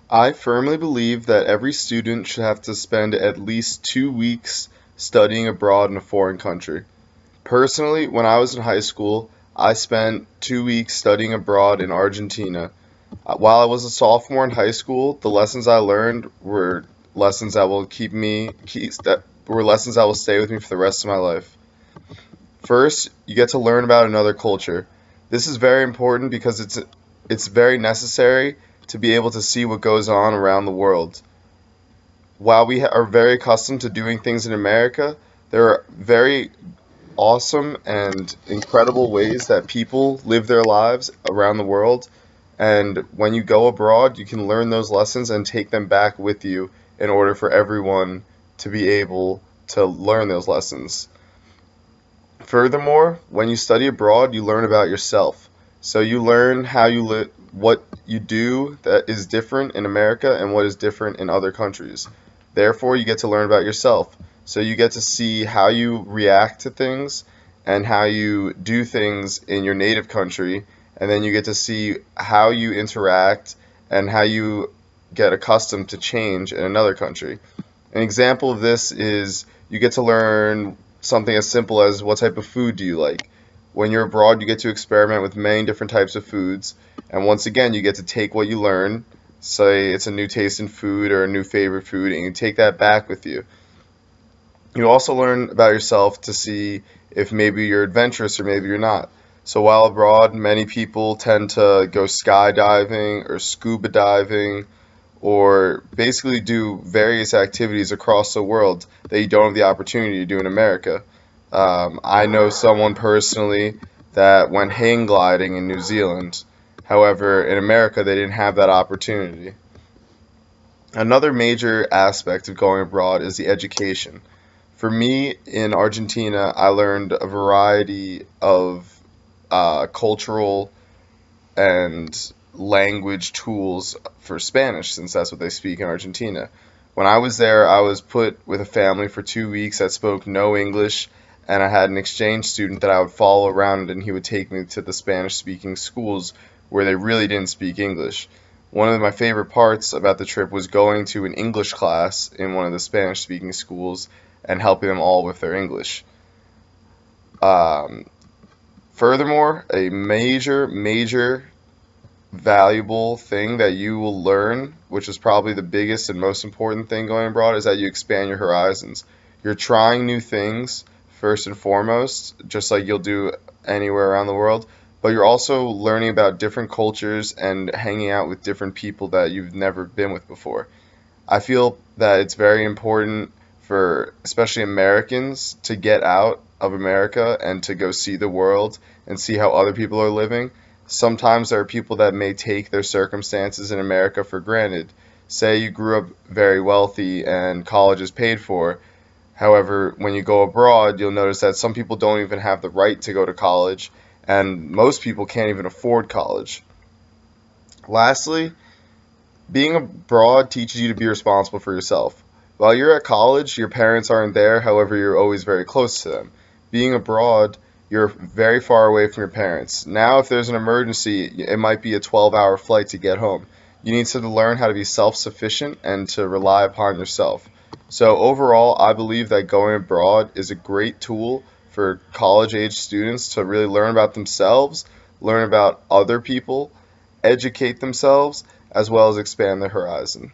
I firmly believe that every student should have to spend at least 2 weeks studying abroad in a foreign country. Personally, when I was in high school, I spent 2 weeks studying abroad in Argentina. While I was a sophomore in high school, the lessons I learned were lessons that will that were lessons that will stay with me for the rest of my life. First, you get to learn about another culture. This is very important because it's very necessary to be able to see what goes on around the world. While we are very accustomed to doing things in America, there are very awesome and incredible ways that people live their lives around the world. And when you go abroad, you can learn those lessons and take them back with you in order for everyone to be able to learn those lessons. Furthermore, when you study abroad, you learn about yourself. So you learn how you live, what you do that is different in America and what is different in other countries. Therefore, you get to learn about yourself. So you get to see how you react to things and how you do things in your native country, and then you get to see how you interact and how you get accustomed to change in another country. An example of this is you get to learn something as simple as what type of food do you like. When you're abroad, you get to experiment with many different types of foods, and once again, you get to take what you learn, say it's a new taste in food or a new favorite food, and you take that back with you. You also learn about yourself to see if maybe you're adventurous or maybe you're not. So while abroad, many people tend to go skydiving or scuba diving or basically do various activities across the world that you don't have the opportunity to do in America. I know someone personally that went hang gliding in New Zealand. However, in America, they didn't have that opportunity. Another major aspect of going abroad is the education. For me, in Argentina, I learned a variety of cultural and language tools for Spanish, since that's what they speak in Argentina. When I was there, I was put with a family for 2 weeks that spoke no English, and I had an exchange student that I would follow around, and he would take me to the Spanish speaking schools where they really didn't speak English. One of my favorite parts about the trip was going to an English class in one of the Spanish speaking schools and helping them all with their English. Um, Furthermore, a major valuable thing that you will learn, which is probably the biggest and most important thing going abroad, is that you expand your horizons. You're trying new things first and foremost, just like you'll do anywhere around the world, but you're also learning about different cultures and hanging out with different people that you've never been with before. I feel that it's very important for especially Americans to get out of America and to go see the world and see how other people are living. Sometimes there are people that may take their circumstances in America for granted. Say you grew up very wealthy and college is paid for. However, when you go abroad, you'll notice that some people don't even have the right to go to college, and most people can't even afford college. Lastly, being abroad teaches you to be responsible for yourself. While you're at college, your parents aren't there, however, you're always very close to them. Being abroad, you're very far away from your parents. Now, if there's an emergency, it might be a 12-hour flight to get home. You need to learn how to be self-sufficient and to rely upon yourself. So overall, I believe that going abroad is a great tool for college-age students to really learn about themselves, learn about other people, educate themselves, as well as expand their horizon.